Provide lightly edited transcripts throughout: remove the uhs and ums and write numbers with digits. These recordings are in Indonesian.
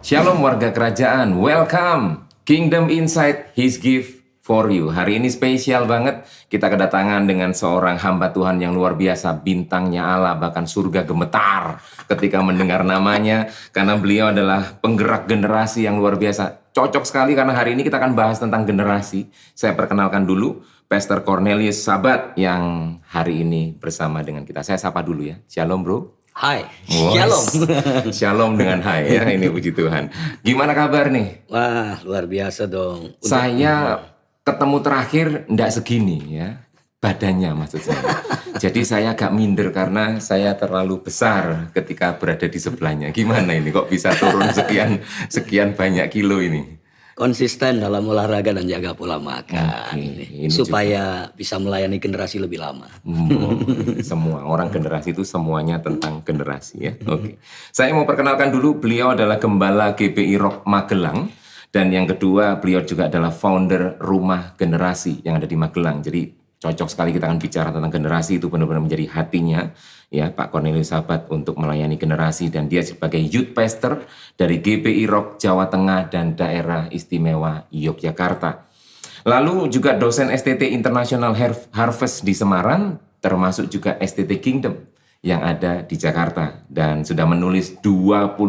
Shalom warga kerajaan, welcome Kingdom Insight, His gift for you. Hari ini spesial banget, kita kedatangan dengan seorang hamba Tuhan yang luar biasa, bintangnya Allah, bahkan surga gemetar ketika mendengar namanya, karena beliau adalah penggerak generasi yang luar biasa. Cocok sekali karena hari ini kita akan bahas tentang generasi. Saya perkenalkan dulu, Pastor Cornelius Sabat yang hari ini bersama dengan kita. Saya sapa dulu ya, shalom bro. Hai, Shalom. shalom. Shalom dengan hai ya, ini puji Tuhan. Gimana kabar nih? Wah, luar biasa dong. Saya ketemu terakhir ndak segini ya, badannya maksud saya. Jadi saya agak minder karena saya terlalu besar ketika berada di sebelahnya. Gimana ini kok bisa turun sekian banyak kilo ini? Konsisten dalam olahraga dan jaga pola makan. Oke, ini supaya bisa melayani generasi lebih lama. Semua orang generasi itu semuanya tentang generasi ya. Oke. Saya mau perkenalkan dulu, beliau adalah Gembala GBI Rock Magelang. Dan yang kedua, beliau juga adalah founder Rumah Generasi yang ada di Magelang. Jadi cocok sekali kita akan bicara tentang generasi, itu benar-benar menjadi hatinya ya Pak Cornelius Sabat untuk melayani generasi, dan dia sebagai youth pastor dari GBI Rock Jawa Tengah dan Daerah Istimewa Yogyakarta. Lalu juga dosen STT International Harvest di Semarang, termasuk juga STT Kingdom yang ada di Jakarta, dan sudah menulis 25,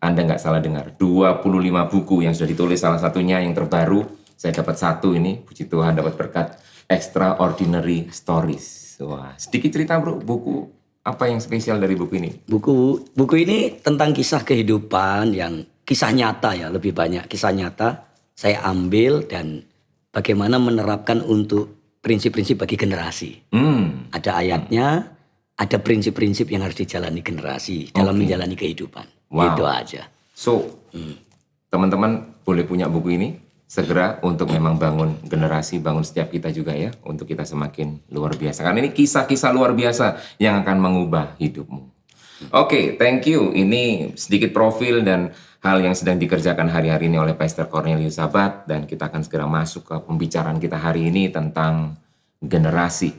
Anda nggak salah dengar, 25 buku yang sudah ditulis, salah satunya yang terbaru, saya dapat satu ini, puji Tuhan dapat berkat, Extraordinary Stories. Wah, sedikit cerita bro, buku apa yang spesial dari buku ini? Buku ini tentang kisah kehidupan yang kisah nyata ya, lebih banyak kisah nyata. Saya ambil dan bagaimana menerapkan untuk prinsip-prinsip bagi generasi. Ada ayatnya, ada prinsip-prinsip yang harus dijalani generasi dalam menjalani kehidupan. Wow. Itu aja. So, teman-teman boleh punya buku ini segera untuk memang bangun generasi, bangun setiap kita juga ya, untuk kita semakin luar biasa. Karena ini kisah-kisah luar biasa yang akan mengubah hidupmu. Oke, thank you. Ini sedikit profil dan hal yang sedang dikerjakan hari-hari ini oleh Pastor Cornelius Sabat, dan kita akan segera masuk ke pembicaraan kita hari ini tentang generasi.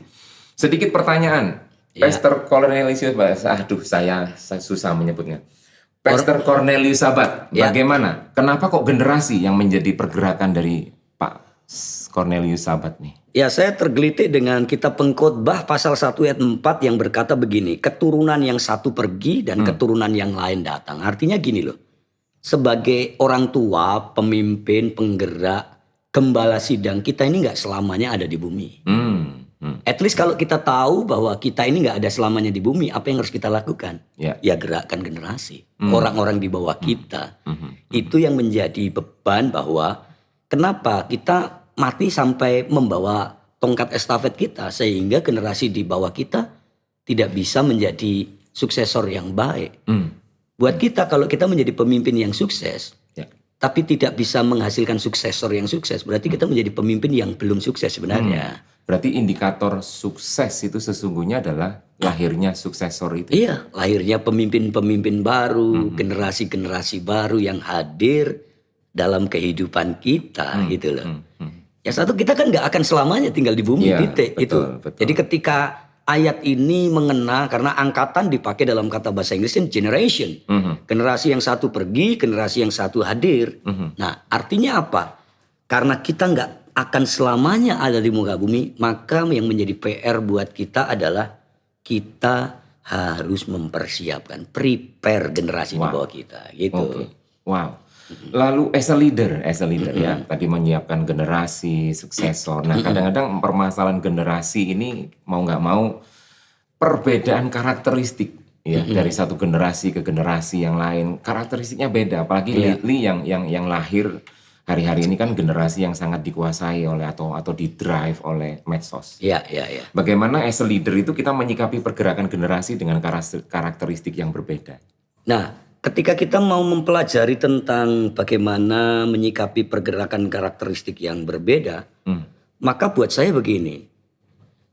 Sedikit pertanyaan, Pastor Cornelius Sabat, aduh saya susah menyebutnya. Pastor Cornelius Sabat, bagaimana? Kenapa kok generasi yang menjadi pergerakan dari Pak Cornelius Sabat nih? Ya, saya tergelitik dengan kitab Pengkhotbah pasal 1 ayat 4 yang berkata begini, keturunan yang satu pergi dan keturunan yang lain datang. Artinya gini loh, sebagai orang tua, pemimpin, penggerak, gembala sidang, kita ini nggak selamanya ada di bumi. At least kalau kita tahu bahwa kita ini nggak ada selamanya di bumi, apa yang harus kita lakukan? Ya gerakkan generasi. Orang-orang di bawah kita. Itu yang menjadi beban, bahwa kenapa kita mati sampai membawa tongkat estafet kita, sehingga generasi di bawah kita tidak bisa menjadi suksesor yang baik. Buat kita, kalau kita menjadi pemimpin yang sukses, tapi tidak bisa menghasilkan suksesor yang sukses, berarti kita menjadi pemimpin yang belum sukses sebenarnya. Berarti indikator sukses itu sesungguhnya adalah lahirnya suksesor itu. Iya, lahirnya pemimpin-pemimpin baru, generasi-generasi baru yang hadir dalam kehidupan kita, gitu loh. Ya satu, kita kan nggak akan selamanya tinggal di bumi, titik itu. Betul. Jadi ketika ayat ini mengena, karena angkatan dipakai dalam kata bahasa Inggris generation. Generasi yang satu pergi, generasi yang satu hadir. Nah, artinya apa? Karena kita nggak akan selamanya ada di muka bumi, maka yang menjadi PR buat kita adalah kita harus mempersiapkan, prepare generasi di bawah kita, gitu. Wow. Lalu as a leader ya, tadi menyiapkan generasi, suksesor. Nah, kadang-kadang permasalahan generasi ini mau nggak mau perbedaan karakteristik ya, dari satu generasi ke generasi yang lain, karakteristiknya beda. Apalagi lately yang lahir hari-hari ini kan generasi yang sangat dikuasai oleh atau di-drive oleh medsos. Iya. Bagaimana as a leader itu kita menyikapi pergerakan generasi dengan karakteristik yang berbeda? Nah, ketika kita mau mempelajari tentang bagaimana menyikapi pergerakan karakteristik yang berbeda, maka buat saya begini,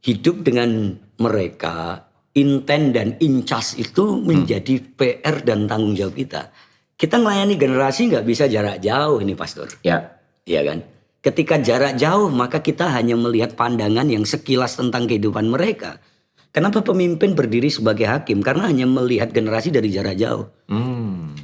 hidup dengan mereka, intent dan incas itu menjadi PR dan tanggung jawab kita. Kita melayani generasi nggak bisa jarak jauh ini, Pastor. Iya kan? Ketika jarak jauh, maka kita hanya melihat pandangan yang sekilas tentang kehidupan mereka. Kenapa pemimpin berdiri sebagai hakim? Karena hanya melihat generasi dari jarak jauh.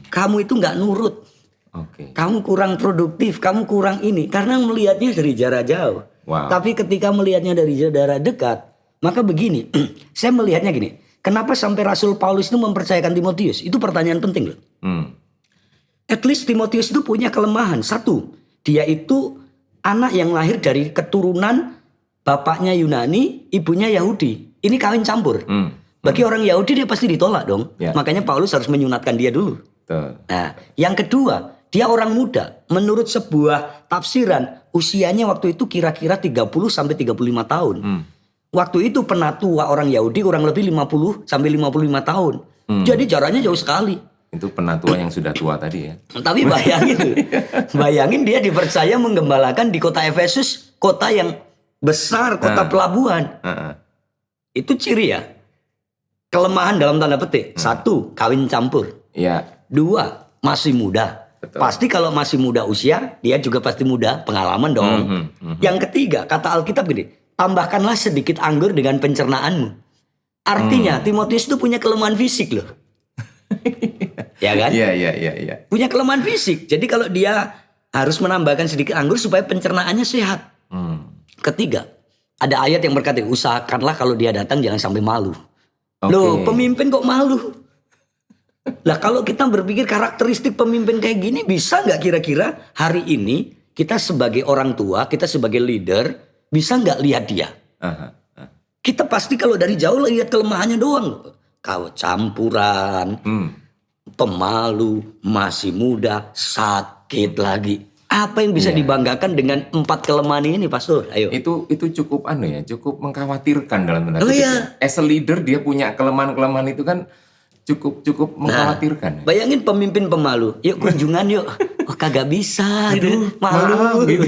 kamu itu nggak nurut, Oke. kamu kurang produktif, kamu kurang ini. Karena melihatnya dari jarak jauh. Wow. Tapi ketika melihatnya dari jarak dekat, maka begini, saya melihatnya gini. Kenapa sampai Rasul Paulus itu mempercayakan Timotius? Itu pertanyaan penting loh. At least Timotius itu punya kelemahan. Satu, dia itu anak yang lahir dari keturunan bapaknya Yunani, ibunya Yahudi. Ini kawin campur. Bagi orang Yahudi dia pasti ditolak dong. Ya. Makanya Paulus harus menyunatkan dia dulu. Betul. Nah, yang kedua, dia orang muda. Menurut sebuah tafsiran, usianya waktu itu kira-kira 30 sampai 35 tahun. Waktu itu penatua orang Yahudi kurang lebih 50 sampai 55 tahun. Jadi jaraknya jauh sekali. Itu penatua yang sudah tua tadi ya. Tapi bayangin dia dipercaya menggembalakan di kota Efesus, kota yang besar, kota pelabuhan. Itu ciri ya. Kelemahan dalam tanda petik. Satu, kawin campur. Iya. Dua, masih muda. Betul. Pasti kalau masih muda usia, dia juga pasti muda pengalaman dong. Yang ketiga, kata Alkitab gini, tambahkanlah sedikit anggur dengan pencernaanmu. Artinya Timotius itu punya kelemahan fisik loh. Ya kan? Iya. Punya kelemahan fisik. Jadi kalau dia harus menambahkan sedikit anggur supaya pencernaannya sehat. Ketiga, ada ayat yang berkata, usahakanlah kalau dia datang jangan sampai malu. Oke. Loh, pemimpin kok malu? Lah kalau kita berpikir karakteristik pemimpin kayak gini, bisa nggak kira-kira hari ini kita sebagai orang tua, kita sebagai leader, bisa nggak lihat dia? Kita pasti kalau dari jauh lihat kelemahannya doang. Kau campuran, pemalu, masih muda, sakit lagi. Apa yang bisa dibanggakan dengan 4 kelemahan ini, Pastor? Ayo. Itu cukup cukup mengkhawatirkan dalam tanda Oh kutip. iya. As a leader dia punya kelemahan-kelemahan itu kan cukup mengkhawatirkan. Bayangin pemimpin pemalu, yuk kunjungan yuk. Oh kagak bisa, gitu. Malu. maaf, gitu.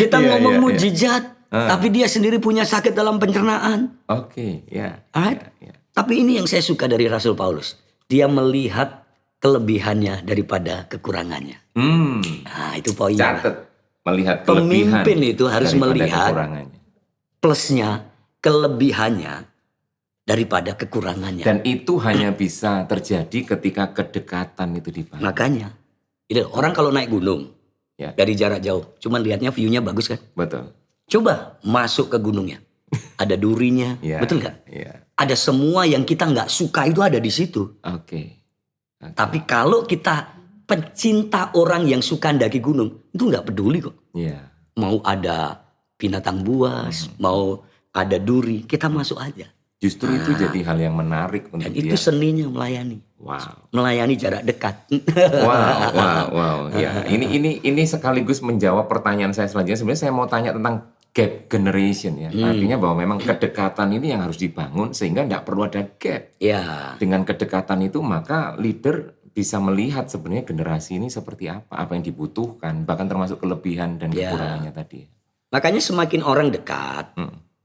Kita Iya, ngomong iya, mujizat, tapi dia sendiri punya sakit dalam pencernaan. Oke, ya. Alright? Ya. Tapi ini yang saya suka dari Rasul Paulus. Dia melihat kelebihannya daripada kekurangannya. Nah itu poinnya. Catat melihat kelebihan. Pemimpin itu harus daripada melihat kekurangannya. plusnya, kelebihannya daripada kekurangannya. Dan itu hanya bisa terjadi ketika kedekatan itu dibangun. Makanya, orang kalau naik gunung Ya. dari jarak jauh, cuman lihatnya view-nya bagus kan? Betul. Coba masuk ke gunungnya, ada durinya, Ya, betul nggak? Iya. Ada semua yang kita nggak suka itu ada di situ. Oke. Tapi kalau kita pencinta orang yang suka mendaki gunung, itu nggak peduli kok. Iya. Mau ada binatang buas, mau ada duri, kita masuk aja. Justru itu jadi hal yang menarik untuk Dan dia. itu seninya melayani. Wow. Melayani jarak dekat. Wow. Ya, ini sekaligus menjawab pertanyaan saya selanjutnya. Sebenarnya saya mau tanya tentang gap generation ya. Artinya bahwa memang kedekatan ini yang harus dibangun sehingga tidak perlu ada gap. Ya, Dengan kedekatan itu maka leader bisa melihat sebenarnya generasi ini seperti apa yang dibutuhkan, bahkan termasuk kelebihan dan kekurangannya tadi. makanya semakin orang dekat,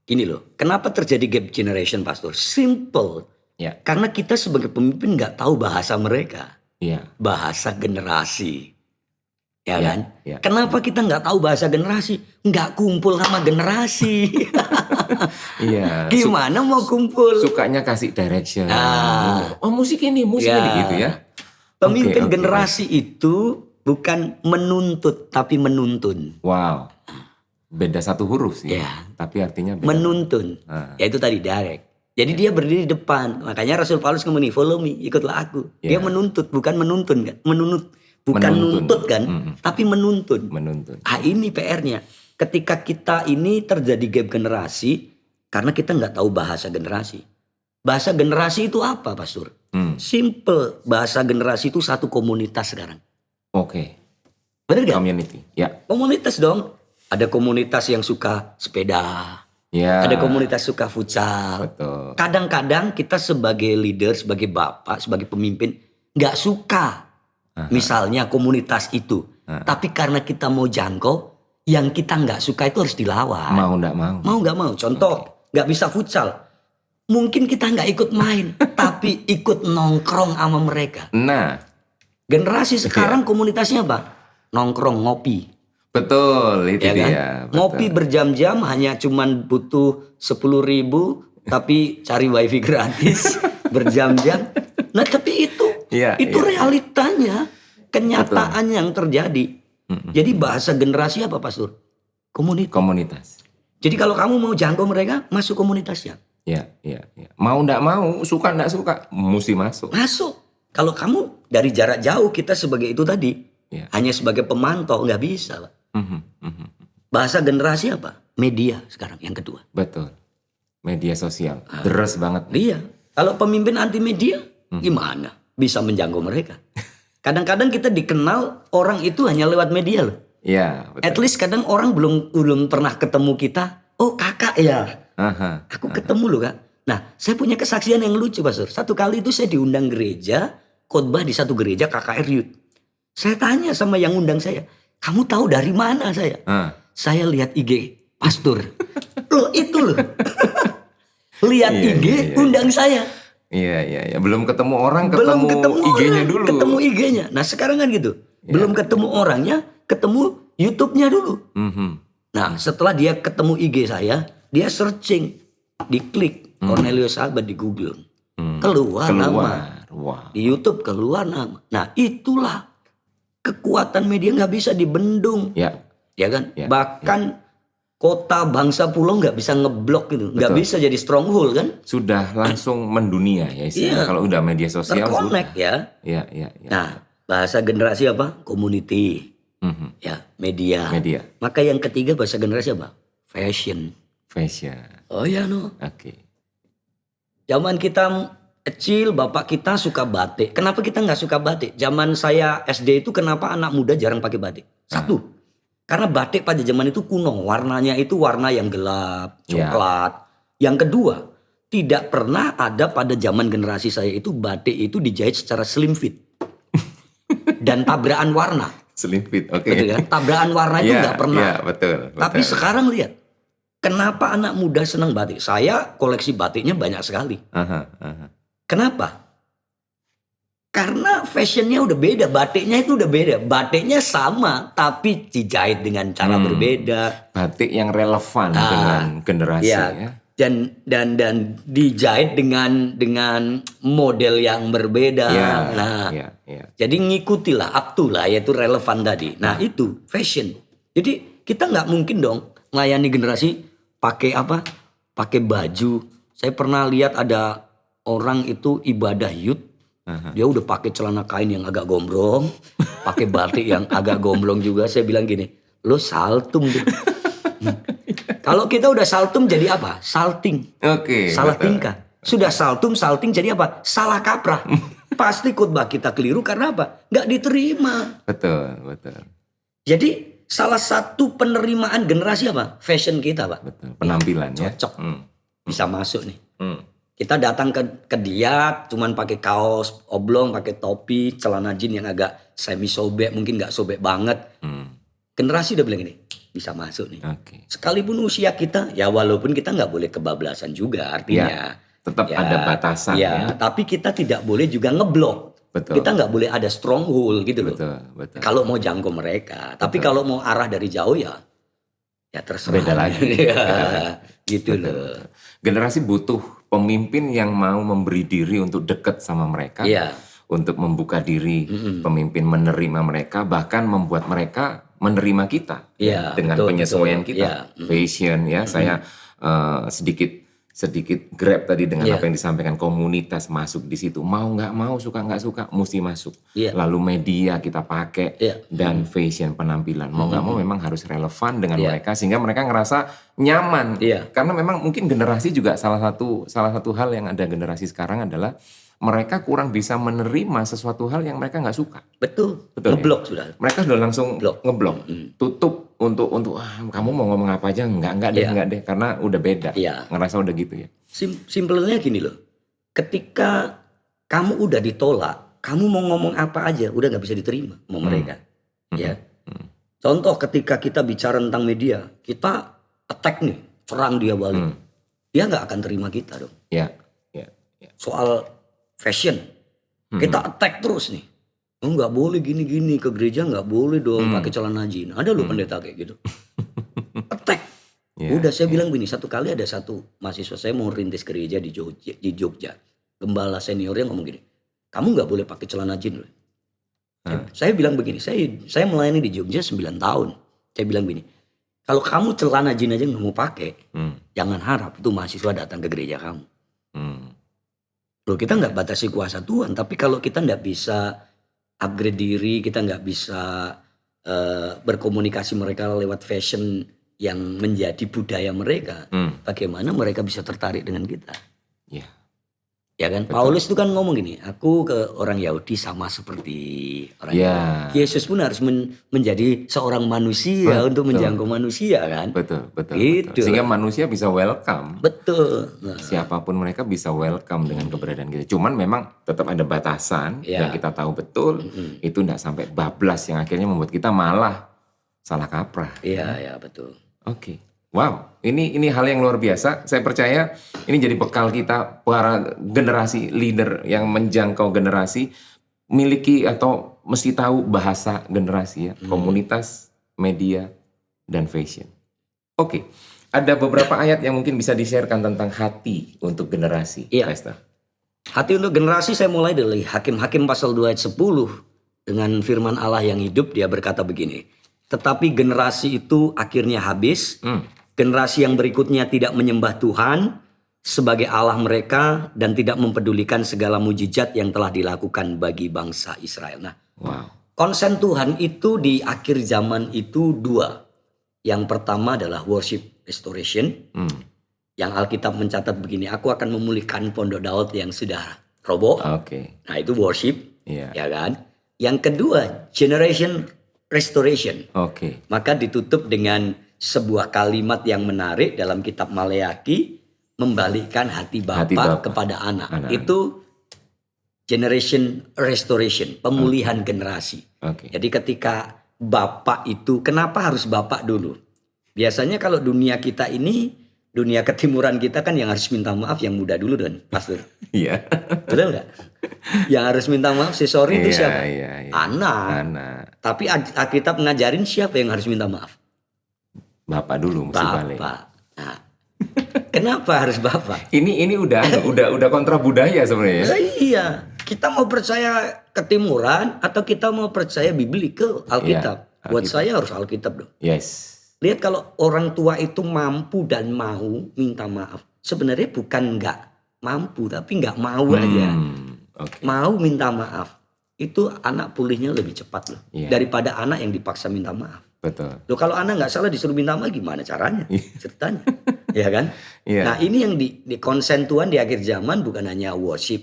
gini loh, kenapa terjadi gap generation, Pastor? Simple. Ya. Karena kita sebagai pemimpin nggak tahu bahasa mereka, Iya. bahasa generasi, ya Ya, kan? ya. Kenapa kita nggak tahu bahasa generasi? Nggak kumpul sama generasi. Iya. Gimana mau kumpul? Sukanya kasih direction. Ah. Oh musik ini gitu ya. Pemimpin Oke. generasi itu bukan menuntut tapi menuntun. Wow. Beda satu huruf sih. Ya. Tapi artinya beda. Menuntun. Yaitu tadi direct. Jadi dia berdiri di depan. Makanya Rasul Paulus ngomong nih, follow me, ikutlah aku. Dia menuntut, bukan menuntun kan. Bukan Menuntun. nuntut kan, tapi menuntun. Menuntun. Ini PR-nya. Ketika kita ini terjadi gap generasi, karena kita nggak tahu bahasa generasi. Bahasa generasi itu apa, Pastor? Simple. Bahasa generasi itu satu komunitas sekarang. Oke. Bener gak? Community. Ya. Komunitas dong. Ada komunitas yang suka sepeda. Ya. Ada komunitas suka futsal. Betul. Kadang-kadang kita sebagai leader, sebagai bapak, sebagai pemimpin nggak suka. Misalnya komunitas itu. Tapi karena kita mau jangkau, yang kita nggak suka itu harus dilawan. Mau nggak mau. Mau nggak mau. Contoh, nggak bisa futsal. Mungkin kita nggak ikut main, tapi ikut nongkrong sama mereka. Nah. Generasi sekarang komunitasnya apa? Nongkrong, ngopi. Betul. Itu Ya kan? dia. Betul. Ngopi berjam-jam hanya cuman butuh 10.000 tapi cari wifi gratis berjam-jam. Nah tapi itu Iya, Itu iya. realitanya, kenyataan yang terjadi. Jadi bahasa generasi apa Pastor? Community. Komunitas. Jadi kalau kamu mau jangkau mereka, masuk komunitasnya. Ya, ya, ya. Mau ndak mau, suka ndak suka, mesti masuk. Masuk. Kalau kamu dari jarak jauh, kita sebagai itu tadi, Ya. hanya sebagai pemantau, nggak bisa, Pak. Mhm, mhm. Bahasa generasi apa? Media sekarang yang kedua. Betul. Media sosial, deres banget. Iya. Kalau pemimpin anti media, gimana bisa menjangkau mereka? Kadang-kadang kita dikenal orang itu hanya lewat media loh. Iya, betul. At least kadang orang belum pernah ketemu kita. Oh kakak ya, Aha. aku ketemu loh kak. Nah saya punya kesaksian yang lucu Pastor. Satu kali itu saya diundang gereja, khotbah di satu gereja KKR Youth. Saya tanya sama yang undang saya, kamu tahu dari mana saya? Ah. Saya lihat IG Pastor. Loh itu loh. Lihat Iya, IG iya, iya. undang saya. Iya, iya, iya. Belum ketemu orang, Belum ketemu ketemu IG-nya orang, dulu. ketemu IG-nya. Nah sekarang kan gitu. Belum ketemu orangnya, ketemu YouTube-nya dulu. Mhm. Nah setelah dia ketemu IG saya, dia searching, diklik Cornelius Sabat di Google, keluar nama. Keluar. Wah. Di YouTube keluar nama. Nah itulah kekuatan media nggak bisa dibendung, Ya, ya kan? Ya, Bahkan kota bangsa pulau nggak bisa ngeblok gitu, nggak bisa jadi stronghold kan? sudah langsung mendunia ya istilahnya. Iya. Kalau udah media sosial Terkonek sudah. ya. Ya, ya, ya. Nah bahasa generasi apa? Community, Mhm. ya media. Media, Maka yang ketiga bahasa generasi apa? Fashion. fashion. Oh ya no. Oke. Zaman kita kecil bapak kita suka batik. Kenapa kita nggak suka batik? Zaman saya SD itu kenapa anak muda jarang pakai batik? Satu, karena batik pada zaman itu kuno. Warnanya itu warna yang gelap, Ya. coklat. Yang kedua, tidak pernah ada pada zaman generasi saya itu batik itu dijahit secara slim fit. Dan tabrakan warna. Slim fit, oke. Betul kan? Tabrakan warna itu Iya, nggak pernah. iya, betul, Tapi betul. sekarang lihat. Kenapa anak muda senang batik? Saya koleksi batiknya banyak sekali. Aha, aha. Kenapa? Karena fashionnya udah beda, batiknya itu udah beda. Batiknya sama, tapi dijahit dengan cara berbeda. Batik yang relevan dengan generasi Ya, ya. dan dijahit dengan model yang berbeda. Ya, Nah, ya, ya. jadi ngikutilah, up to lah, yaitu relevan tadi. Nah itu fashion. Jadi kita nggak mungkin dong melayani generasi pakai apa? Pakai baju. Saya pernah lihat ada orang itu ibadah youth. Dia udah pakai celana kain yang agak gombrong, pakai batik yang agak gombrong juga. Saya bilang gini, lo saltum tuh. Kalau kita udah saltum jadi apa? Salting. Oke. Salah betul. tingkah. Sudah saltum, salting jadi apa? Salah kaprah. Pasti khotbah kita keliru karena apa? Nggak diterima. Betul, betul, Jadi salah satu penerimaan generasi apa? Fashion kita Pak. betul. Penampilan ya. Cocok. Hmm. Bisa masuk nih. Hmm. Kita datang ke dia cuman pakai kaos oblong, pakai topi, celana jeans yang agak semi sobek, mungkin nggak sobek banget. Hmm. Generasi udah bilang gini, bisa masuk nih. Oke. Sekalipun usia kita, ya walaupun kita nggak boleh kebablasan juga artinya. Tetap ada batasan ya. Tapi kita tidak boleh juga ngeblok. Betul. Kita nggak boleh ada stronghold gitu loh. Betul, betul. Kalau mau jangkau mereka, tapi kalau mau arah dari jauh ya terserah. Beda lagi. Ya, gitu loh. Generasi butuh pemimpin yang mau memberi diri untuk dekat sama mereka. Iya. Untuk membuka diri, pemimpin menerima mereka, bahkan membuat mereka menerima kita Iya, dengan betul, penyesuaian betul. kita. Iya. Fashion ya, saya sedikit grab tadi dengan Iya. apa yang disampaikan, komunitas masuk di situ. Mau nggak mau, suka nggak suka, mesti masuk. Iya. Lalu media kita pakai Iya. dan fashion penampilan. Mau nggak mau memang harus relevan dengan Iya. mereka sehingga mereka ngerasa nyaman. Iya. Karena memang mungkin generasi juga salah satu hal yang ada generasi sekarang adalah mereka kurang bisa menerima sesuatu hal yang mereka nggak suka. Betul. Betul, Ngeblok sudah. Mereka sudah langsung Blok. ngeblok, tutup untuk kamu mau ngomong apa aja enggak deh, Iya. enggak deh karena udah beda. Iya. Ngerasa udah gitu ya. Simpelnya gini loh. Ketika kamu udah ditolak, kamu mau ngomong apa aja udah nggak bisa diterima sama mereka. Ya. Contoh ketika kita bicara tentang media, kita attack nih, serang dia balik. Dia nggak akan terima kita dong. Ya, ya, ya. Soal fashion, kita attack terus nih. Oh, nggak boleh gini-gini, ke gereja nggak boleh dong pakai celana jeans. Ada loh pendeta kayak gitu. Attack. Ya, Udah saya bilang gini, satu kali ada satu mahasiswa saya mau rintis gereja di Jogja. Gembala seniornya ngomong gini, kamu nggak boleh pakai celana jin loh. Saya bilang begini, saya melayani di Jogja 9 tahun. Saya bilang begini, kalau kamu celana jin aja nggak mau pakai, jangan harap itu mahasiswa datang ke gereja kamu. Loh, kita nggak batasi kuasa Tuhan, tapi kalau kita nggak bisa upgrade diri, kita nggak bisa berkomunikasi mereka lewat fashion yang menjadi budaya mereka, bagaimana mereka bisa tertarik dengan kita? Ya. Ya kan, Paulus itu kan ngomong gini, aku ke orang Yahudi sama seperti orang Ya. Yahudi. Yesus pun harus menjadi seorang manusia untuk menjangkau manusia kan. Betul. Gitu. Sehingga manusia bisa welcome. Betul. Nah, Siapapun mereka bisa welcome dengan keberadaan kita. Cuman memang tetap ada batasan yang kita tahu betul. Itu tidak sampai bablas yang akhirnya membuat kita malah salah kaprah. iya betul. Oke. Wow, ini hal yang luar biasa. Saya percaya ini jadi bekal kita para generasi leader yang menjangkau generasi miliki atau mesti tahu bahasa generasi ya, komunitas, media, dan fashion. Oke, ada beberapa ayat yang mungkin bisa di-sharekan tentang hati untuk generasi. Iya. Pastor. Hati untuk generasi saya mulai dari Hakim-Hakim pasal 2 ayat 10 dengan firman Allah yang hidup, dia berkata begini. Tetapi generasi itu akhirnya habis. Generasi yang berikutnya tidak menyembah Tuhan sebagai Allah mereka dan tidak mempedulikan segala mujizat yang telah dilakukan bagi bangsa Israel. Nah, konsen Tuhan itu di akhir zaman itu dua. Yang pertama adalah worship restoration. Yang Alkitab mencatat begini, aku akan memulihkan pondok Daud yang sudah roboh. Nah, itu worship, ya kan? Yang kedua, generation restoration. Maka ditutup dengan sebuah kalimat yang menarik dalam kitab Maleaki, membalikkan hati Bapa kepada anak. Itu generation restoration, pemulihan generasi. Jadi ketika Bapak itu, kenapa harus Bapak dulu? Biasanya kalau dunia kita ini, dunia ketimuran kita kan yang harus minta maaf yang muda dulu dan Pastor. Iya. Betul nggak? Yang harus minta maaf sorry itu siapa? Anak. Tapi Alkitab ngajarin siapa yang harus minta maaf? Bapak dulu mesti balik. Nah, kenapa harus Bapak? Ini udah kontra budaya sebenarnya. Iya, kita mau percaya ketimuran atau kita mau percaya biblical Alkitab? Buat saya harus Alkitab dong. Yes. Lihat kalau orang tua itu mampu dan mau minta maaf. Sebenarnya bukan nggak mampu tapi nggak mau aja. Mau minta maaf. Itu anak pulihnya lebih cepat loh. Daripada anak yang dipaksa minta maaf. Betul. Loh, kalau anak nggak salah disuruh minta maaf gimana caranya? Ceritanya. Ya kan? Nah, ini yang di konsen Tuhan di akhir zaman bukan hanya worship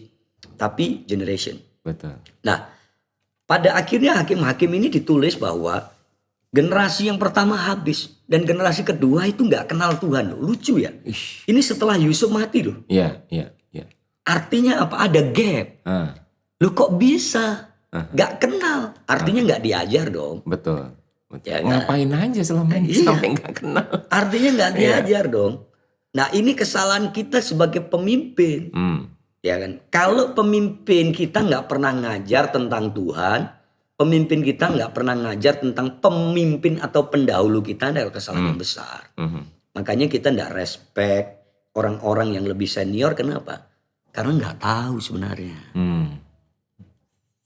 tapi generation. Betul. Nah, pada akhirnya hakim-hakim ini ditulis bahwa generasi yang pertama habis dan generasi kedua itu nggak kenal Tuhan loh. Lucu ya. Ini setelah Yusuf mati loh. Iya. Artinya apa? Ada gap. Loh, kok bisa? Nggak kenal. Artinya nggak diajar dong. Betul. Ya kan? Ngapain aja selama ini sampai nggak kenal. Artinya nggak diajar dong. Nah, ini kesalahan kita sebagai pemimpin. Ya kan? Kalau pemimpin kita nggak pernah ngajar tentang Tuhan, pemimpin kita nggak pernah ngajar tentang pemimpin atau pendahulu kita, adalah kesalahan yang besar. Makanya kita nggak respect orang-orang yang lebih senior. Kenapa? Karena nggak tahu sebenarnya.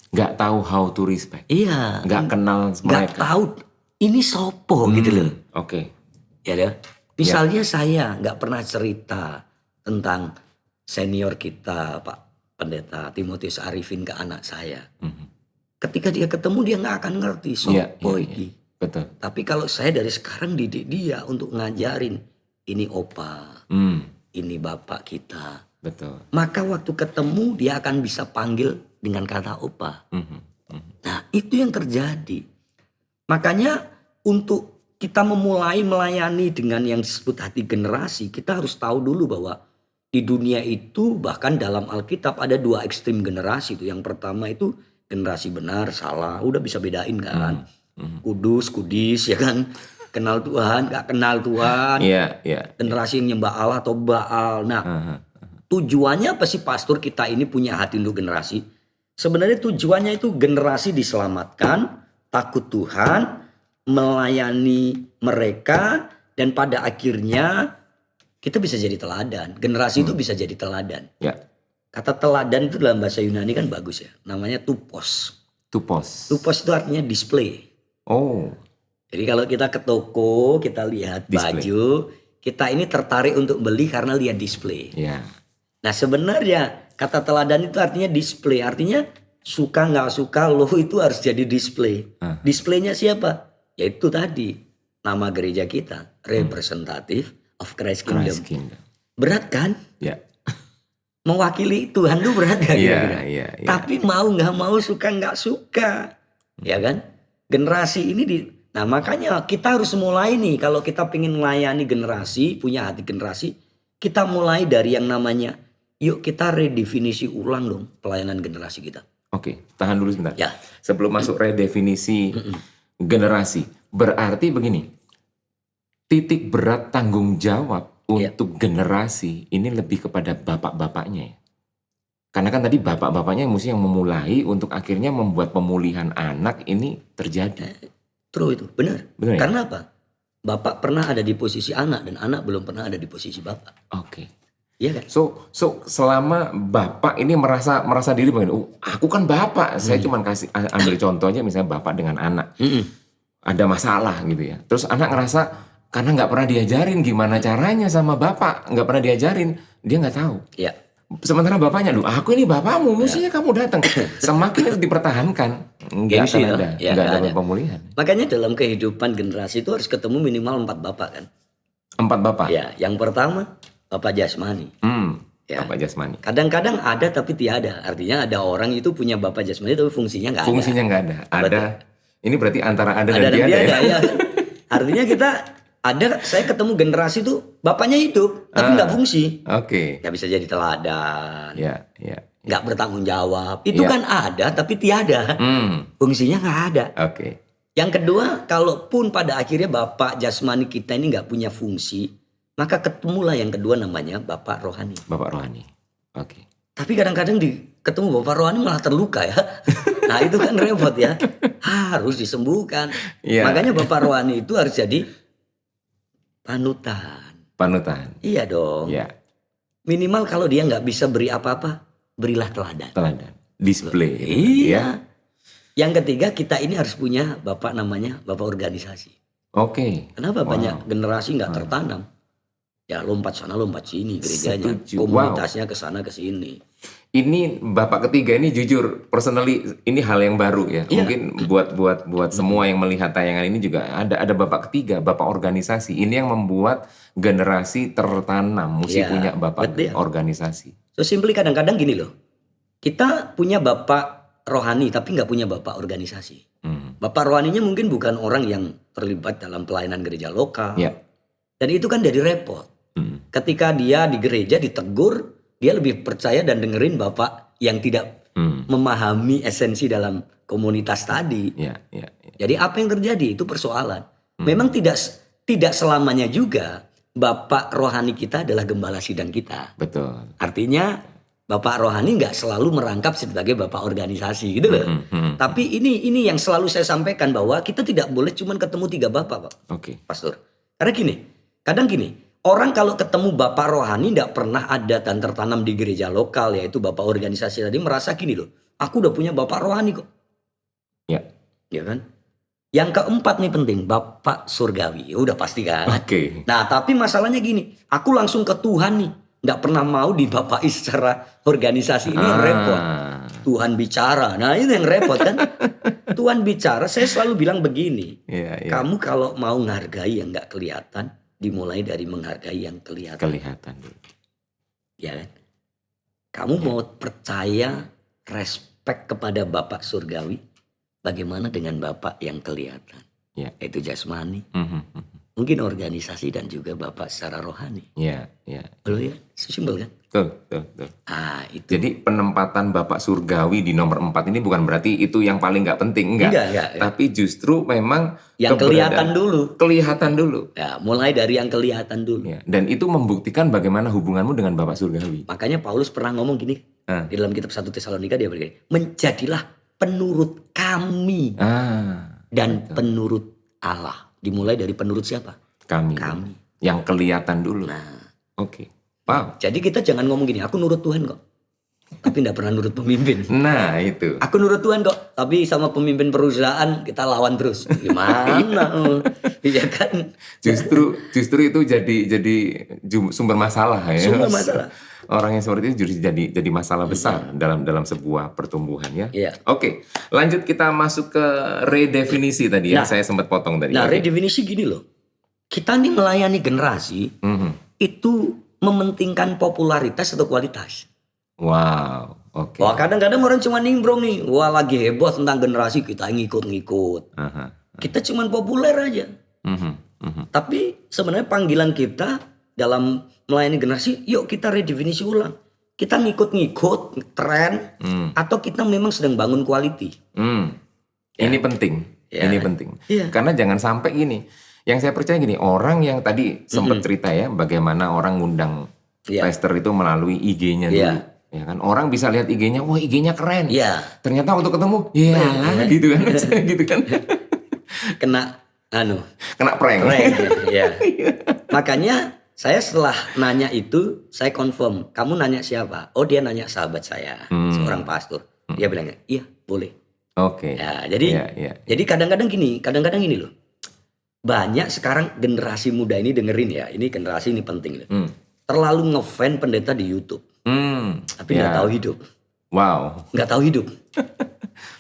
Nggak tahu how to respect. Iya. Nggak kenal mereka. Nggak tahu ini sopo gitu loh. Ya deh. Misalnya saya nggak pernah cerita tentang senior kita Pak Pendeta Timotius Arifin ke anak saya. Ketika dia ketemu dia nggak akan ngerti sopo ini. Betul. Tapi kalau saya dari sekarang didik dia untuk ngajarin ini opa, ini bapak kita. Betul. Maka waktu ketemu dia akan bisa panggil dengan kata opa. Nah, itu yang terjadi. Makanya untuk kita memulai melayani dengan yang disebut hati generasi, kita harus tahu dulu bahwa di dunia itu bahkan dalam Alkitab ada dua ekstrim generasi itu. Yang pertama itu generasi benar, salah, udah bisa bedain kan. Kudus, kudis ya kan. Kenal Tuhan, gak kenal Tuhan. Generasi yang nyembah Allah atau Baal. Nah, tujuannya apa sih pastor kita ini punya hati untuk generasi? Sebenarnya tujuannya itu generasi diselamatkan, takut Tuhan, melayani mereka, dan pada akhirnya kita bisa jadi teladan. Generasi itu bisa jadi teladan. Kata Kata teladan itu dalam bahasa Yunani kan bagus ya. Namanya tupos. Tupos. Tupos itu artinya display. Oh, Jadi kalau kita ke toko, kita lihat Display. baju, kita ini tertarik untuk beli karena lihat display. ya. Nah sebenarnya kata teladan itu artinya display. Artinya suka nggak suka lo itu harus jadi display. Displaynya siapa? Yaitu tadi nama gereja kita. Representative of Christ Kingdom. Christ Kingdom. Berat kan? Ya. Mewakili Tuhan itu berat gak Iya, kira-kira? iya, iya. Tapi mau nggak mau, suka nggak suka, ya kan? Generasi ini nah makanya kita harus mulai nih kalau kita pengen melayani generasi, punya hati generasi, kita mulai dari yang namanya, yuk kita redefinisi ulang dong pelayanan generasi kita. Oke, tahan dulu sebentar. Ya. Sebelum masuk redefinisi generasi, berarti begini, titik berat tanggung jawab Iya. untuk generasi ini lebih kepada bapak-bapaknya ya. Karena kan tadi bapak-bapaknya yang mesti yang memulai untuk akhirnya membuat pemulihan anak ini terjadi. True itu, benar. Benar ya? Karena apa? Bapak pernah ada di posisi anak dan anak belum pernah ada di posisi bapak. Oke. Iya kan? So selama bapak ini merasa diri begini, oh, aku kan bapak, saya cuma kasih ambil contoh aja misalnya bapak dengan anak. Ada masalah gitu ya. Terus anak ngerasa karena nggak pernah diajarin gimana caranya sama bapak, nggak pernah diajarin, dia nggak tahu. Iya. Sementara bapaknya, aku ini bapakmu, mestinya kamu datang. Semakin itu dipertahankan, nggak Gengsi akan toh? ada, Ya, nggak nggak ada ada. pemulihan. Makanya dalam kehidupan generasi itu harus ketemu minimal 4 bapak kan. 4 bapak. Ya, yang pertama bapak jasmani. Ya. Bapak jasmani. Kadang-kadang ada tapi tiada. Artinya ada orang itu punya bapak jasmani tapi fungsinya nggak ada. Fungsinya nggak ada. Ada. Ini berarti antara ada Ada dan tiada ya. ya. Artinya kita saya ketemu generasi tuh bapaknya hidup tapi nggak fungsi. Oke. Nggak bisa jadi teladan. Ya. Nggak bertanggung jawab. Itu Ya. kan ada tapi tiada. Fungsinya nggak ada. Oke. Yang kedua, kalaupun pada akhirnya bapak jasmani kita ini nggak punya fungsi, maka ketemulah yang kedua namanya bapak rohani. Bapak rohani. Oke. Tapi kadang-kadang ketemu bapak rohani malah terluka ya. Nah itu kan repot ya. Harus disembuhkan. Iya. Makanya bapak rohani itu harus jadi panutan. Panutan. Iya dong. Ya. Minimal kalau dia nggak bisa beri apa-apa, berilah teladan. Teladan. Display. Iya. Ya. Yang ketiga kita ini harus punya bapak namanya bapak organisasi. Oke. Kenapa banyak generasi nggak tertanam? Ya lompat sana lompat sini gerejanya, Setuju. komunitasnya ke sana ke sini. Ini bapak ketiga ini jujur personally ini hal yang baru ya. Iya. Mungkin buat semua yang melihat tayangan ini juga ada bapak ketiga, bapak organisasi. Ini yang membuat generasi tertanam mesti Iya, punya bapak betul. organisasi. So simply kadang-kadang gini loh, kita punya bapak rohani tapi nggak punya bapak organisasi. Bapak rohaninya mungkin bukan orang yang terlibat dalam pelayanan gereja lokal. Ya. Dan itu kan jadi repot. Ketika dia di gereja ditegur, dia lebih percaya dan dengerin bapak yang tidak memahami esensi dalam komunitas tadi. Ya. Jadi apa yang terjadi itu persoalan. Memang tidak selamanya juga bapak rohani kita adalah gembala sidang kita. Betul. Artinya bapak rohani nggak selalu merangkap sebagai bapak organisasi gitu loh. Tapi ini yang selalu saya sampaikan bahwa kita tidak boleh cuma ketemu 3 bapak, Pak. Oke. Pastor. Karena kadang gini, orang kalau ketemu bapak rohani tidak pernah ada dan tertanam di gereja lokal yaitu bapak organisasi tadi merasa gini loh, aku udah punya bapak rohani kok. Ya. Ya kan? Yang keempat nih penting, bapak surgawi. Ya udah pasti kan. Oke. Nah tapi masalahnya gini, aku langsung ke Tuhan nih. Nggak pernah mau dibapaki secara organisasi. Ini yang repot. Tuhan bicara. Nah itu yang repot kan. Tuhan bicara, saya selalu bilang begini. Iya. Kamu kalau mau menghargai yang nggak kelihatan, dimulai dari menghargai yang kelihatan. Kelihatan dulu. Ya kan? Kamu mau percaya, respect kepada Bapak Surgawi, bagaimana dengan Bapak yang kelihatan? Ya. Yaitu jasmani, mungkin organisasi dan juga Bapak secara rohani. Ya. Betul ya? Simpel kan? Betul. Ah itu. Jadi penempatan Bapak Surgawi di nomor 4 ini bukan berarti itu yang paling nggak penting, enggak. Tapi justru memang Yang kelihatan dulu. Kelihatan dulu. Ya, mulai dari yang kelihatan dulu. Ya. Dan itu membuktikan bagaimana hubunganmu dengan Bapak Surgawi. Makanya Paulus pernah ngomong gini di dalam kitab 1 Tesalonika dia begini, menjadilah penurut kami dan penurut Allah. Dimulai dari penurut siapa? Kami. Yang kelihatan dulu. Nah, Oke. Wow. jadi kita jangan ngomong gini, aku nurut Tuhan kok. tapi tidak pernah nurut pemimpin. Nah, itu. Aku nurut Tuhan kok, tapi sama pemimpin perusahaan kita lawan terus. Gimana? Iya kan? Justru itu jadi sumber masalah ya. Sumber masalah. Orang yang seperti itu jadi masalah besar dalam sebuah pertumbuhan ya. Iya. Oke, lanjut kita masuk ke redefinisi tadi ya. Nah. Saya sempat potong tadi. Nah, Oke. redefinisi gini loh. Kita nih melayani generasi itu mementingkan popularitas atau kualitas. Wow, oke. Wah, kadang-kadang orang cuma nimbrung nih. Wah, lagi heboh tentang generasi, kita ngikut-ngikut. Aha. Kita cuma populer aja. Tapi sebenarnya panggilan kita dalam melayani generasi, yuk kita redefinisi ulang. Kita ngikut-ngikut tren atau kita memang sedang bangun quality. Ini penting. Ya. Ini penting. Iya. Karena jangan sampai gini. Yang saya percaya gini, orang yang tadi sempat cerita ya, bagaimana orang ngundang Iya. Lester itu melalui IG-nya dulu. Iya. Ya kan, orang bisa lihat IG-nya, wah IG-nya keren. Iya. Ternyata waktu ketemu, ya gitu kan, gitu kan. Kena Kena prank. ya. Makanya saya setelah nanya itu, saya confirm. Kamu nanya siapa? Oh, dia nanya sahabat saya, seorang pastor. Dia bilangnya, iya boleh. Oke. Ya, jadi Iya. jadi kadang-kadang gini loh. Banyak sekarang generasi muda ini dengerin ya, ini generasi ini penting loh. Terlalu ngefan pendeta di YouTube, tapi nggak tahu hidup, Wow. nggak tahu hidup.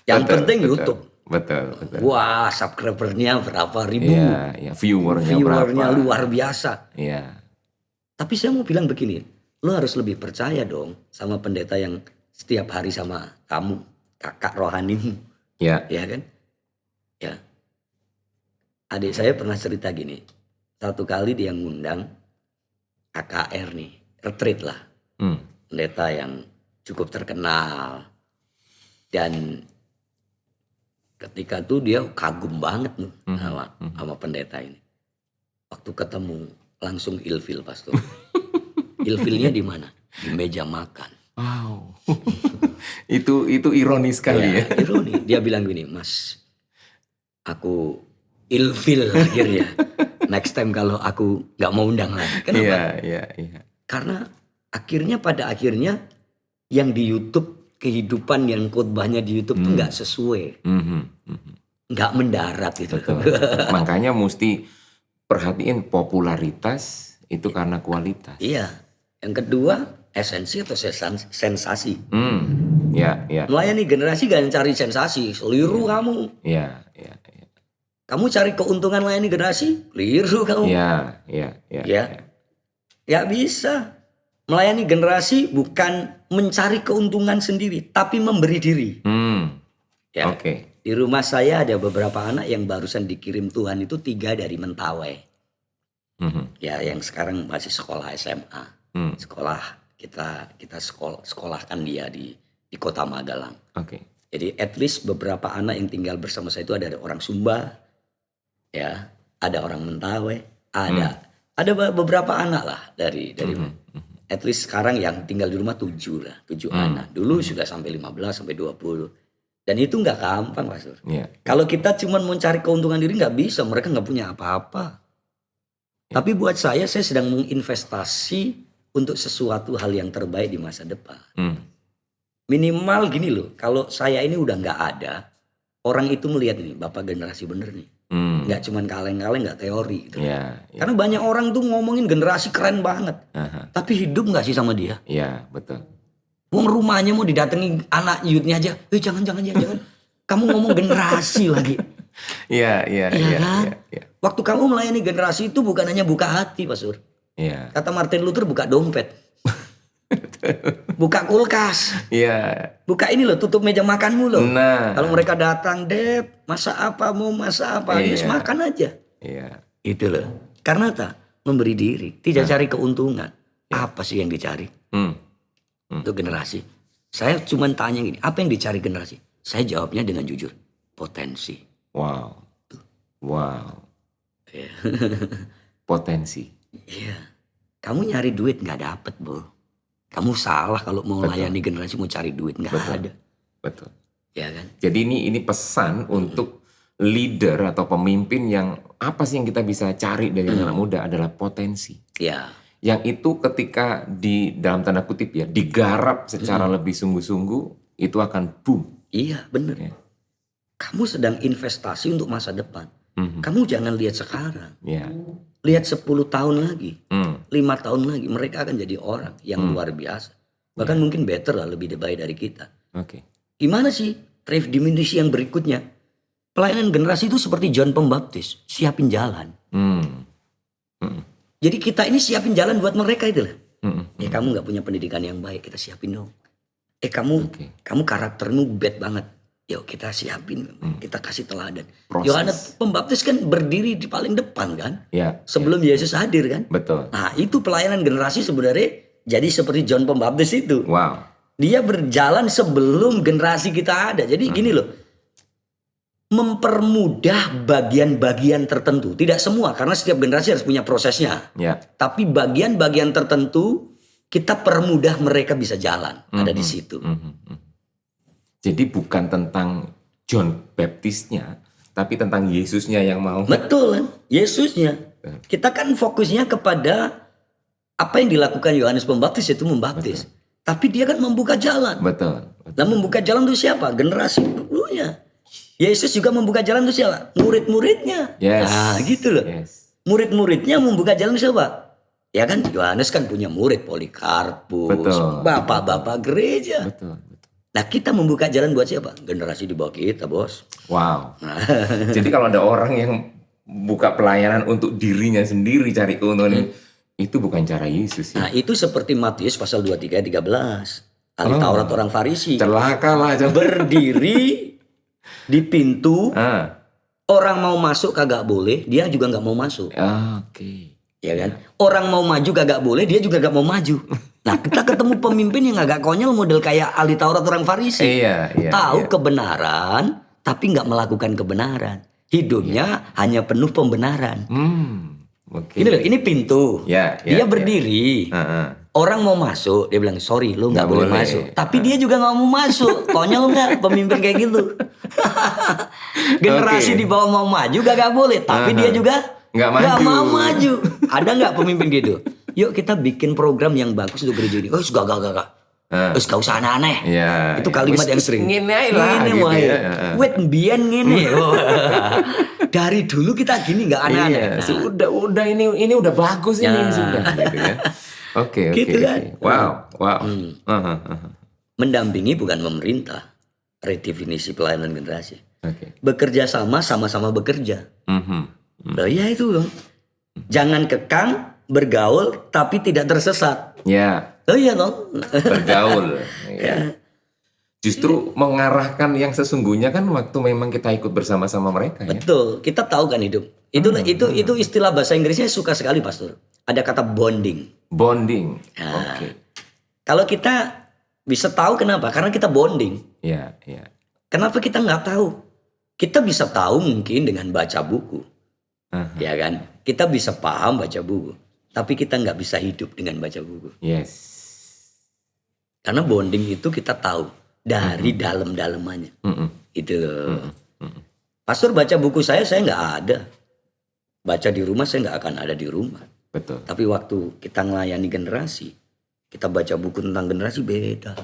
Yang penting YouTube. Betul. Wah, subscribernya berapa ribu, Iya. Viewernya viewernya berapa? luar biasa. Iya. Tapi saya mau bilang begini, lo harus lebih percaya dong sama pendeta yang setiap hari sama kamu, kakak rohanimu, Ya. ya kan? Ya. Adik saya pernah cerita gini, satu kali dia ngundang AKR nih, retreat lah, pendeta yang cukup terkenal. Dan ketika itu dia kagum banget nih sama pendeta ini. Waktu ketemu langsung ilfil pastor. Ilfilnya di mana? Di meja makan. Wow. itu ironis sekali ya. Ironi. Dia bilang gini, Mas, aku ilfil akhirnya. Next time kalau aku nggak mau undang lagi. Kenapa? Iya. Karena pada akhirnya yang di YouTube, kehidupan yang khotbahnya di YouTube tuh nggak sesuai. Nggak mendarat itu. Makanya mesti perhatiin popularitas itu karena kualitas. Iya. Yang kedua, esensi atau sensasi. Ya. Melayani generasi gak cari sensasi, keliru kamu. Iya. Kamu cari keuntungan melayani generasi, keliru kamu. Iya. Ya bisa. Melayani generasi bukan mencari keuntungan sendiri, tapi memberi diri. Ya. Oke. Di rumah saya ada beberapa anak yang barusan dikirim Tuhan itu 3 dari Mentawai. Ya, yang sekarang masih sekolah SMA. Sekolah kita sekolahkan dia di Kota Magelang. Oke. Jadi at least beberapa anak yang tinggal bersama saya itu ada orang Sumba, ya, ada orang Mentawai, ada beberapa anak lah dari at least sekarang yang tinggal di rumah 7 anak. Dulu sudah sampai 15 sampai 20. Dan itu nggak gampang, Pastor. Yeah. Kalau kita cuma mencari keuntungan diri nggak bisa, mereka nggak punya apa-apa. Tapi buat saya sedang menginvestasi untuk sesuatu hal yang terbaik di masa depan. Minimal gini loh, kalau saya ini udah nggak ada, orang itu melihat ini Bapak generasi bener nih. Nggak cuman kaleng-kaleng, nggak teori gitu. Karena banyak orang tuh ngomongin generasi keren banget. Tapi hidup nggak sih sama dia? Iya, betul. Wong rumahnya mau didatangi anak youthnya aja. Jangan. Kamu ngomong generasi lagi. Iya. Waktu kamu melayani generasi itu bukan hanya buka hati, Pak Sur. Iya. Kata Martin Luther, buka dompet. Buka kulkas. Iya. Buka ini loh, tutup meja makanmu loh. Nah. Kalau mereka datang, Dep, masak apa, mau masak apa, Iya. just makan aja. Iya. Itu loh. Karena memberi diri, tidak cari keuntungan. Apa sih yang dicari? Untuk generasi. Saya cuma tanya gini, apa yang dicari generasi? Saya jawabnya dengan jujur, potensi. Wow. Iya. Potensi. Iya. Kamu nyari duit nggak dapet, Bro. Kamu salah kalau mau melayani generasi mau cari duit, nggak ada. Betul. Ya kan? Jadi ini pesan untuk leader atau pemimpin yang apa sih yang kita bisa cari dari anak muda adalah potensi. Ya. yang itu ketika di dalam tanda kutip ya digarap secara lebih sungguh-sungguh itu akan boom. Iya, benar. Ya. Kamu sedang investasi untuk masa depan. Kamu jangan lihat sekarang. Ya. Lihat 10 tahun lagi, Hmm. 5 tahun lagi, mereka akan jadi orang yang luar biasa. Bahkan mungkin better lah, lebih baik dari kita. Oke. Gimana sih definisi yang berikutnya? Pelayanan generasi itu seperti John Pembaptis, siapin jalan. Hmm. Jadi kita ini siapin jalan buat mereka itu lah. Hmm. Kamu nggak punya pendidikan yang baik, kita siapin dong. Kamu karaktermu bad banget. Yuk kita siapin, kita kasih teladan. Proses. Yohanes Pembaptis kan berdiri di paling depan kan, Ya. sebelum Yesus hadir kan. Betul. Nah itu pelayanan generasi sebenarnya jadi seperti John Pembaptis itu. Wow. Dia berjalan sebelum generasi kita ada. Jadi gini loh, mempermudah bagian-bagian tertentu. Tidak semua, karena setiap generasi harus punya prosesnya. Ya. Tapi bagian-bagian tertentu kita permudah mereka bisa jalan. Ada di situ. Jadi bukan tentang John Baptisnya, tapi tentang Yesusnya yang mau. Betul kan? Yesusnya. Kita kan fokusnya kepada apa yang dilakukan Yohanes Pembaptis, itu membaptis. Tapi dia kan membuka jalan. Betul. Nah membuka jalan itu siapa? Generasi dulunya. Yesus juga membuka jalan itu siapa? Murid-muridnya. Yes. Nah gitu loh. Yes. Murid-muridnya membuka jalan siapa? Ya kan Yohanes kan punya murid Polikarpus. Betul. Bapak-bapak gereja. Betul. Nah kita membuka jalan buat siapa? Generasi di bawah kita bos. Wow. Jadi kalau ada orang yang buka pelayanan untuk dirinya sendiri cari keuntungan, itu bukan cara Yesus ya. Nah itu seperti Matius pasal 23 ayat 13. Ahli Taurat orang Farisi. Celaka lah. Berdiri di pintu. Orang mau masuk kagak boleh. Dia juga gak mau masuk. Oke. Ya kan? Orang mau maju kagak boleh. Dia juga gak mau maju. Nah kita ketemu pemimpin yang agak konyol model kayak ahli Taurat orang Farisi. Iya. Tahu kebenaran tapi gak melakukan kebenaran. Hidupnya hanya penuh pembenaran. Oke. Ini loh, ini pintu. Dia berdiri. Orang mau masuk, dia bilang sorry lu gak boleh masuk. Tapi dia juga gak mau masuk. Konyol gak pemimpin kayak gitu? Generasi di bawah mau maju gak boleh. Tapi dia juga Gak mau maju. Ada gak pemimpin gitu? Yuk kita bikin program yang bagus untuk gereja ini. Oh gak. Gak usah aneh-aneh. Ya, itu kalimat yang sering. Ngene lah gitu ya. Wait mbiyen ngene. Dari dulu kita gini gak aneh-aneh. Sudah ini udah bagus ini sudah gitu ya. Oke. Kan? Wow. Mendampingi bukan memerintah. Redefinisi pelayanan generasi. Bekerja sama-sama bekerja. Loh ya itu dong. Jangan kekang, bergaul tapi tidak tersesat. Ya. Oh iya dong. Bergaul. Ya. Justru mengarahkan yang sesungguhnya kan waktu memang kita ikut bersama-sama mereka. Betul. Kita tahu kan hidup. Itu istilah bahasa Inggrisnya suka sekali pastor. Ada kata bonding. Bonding. Nah, kalau kita bisa tahu kenapa? Karena kita bonding. Iya. Kenapa kita nggak tahu? Kita bisa tahu mungkin dengan baca buku. Ya kan? Kita bisa paham baca buku. Tapi kita nggak bisa hidup dengan baca buku. Yes. Karena bonding itu kita tahu dari dalam-dalamannya. Itu loh. Pastor baca buku saya nggak ada. Baca di rumah saya nggak akan ada di rumah. Betul. Tapi waktu kita melayani generasi, kita baca buku tentang generasi beda.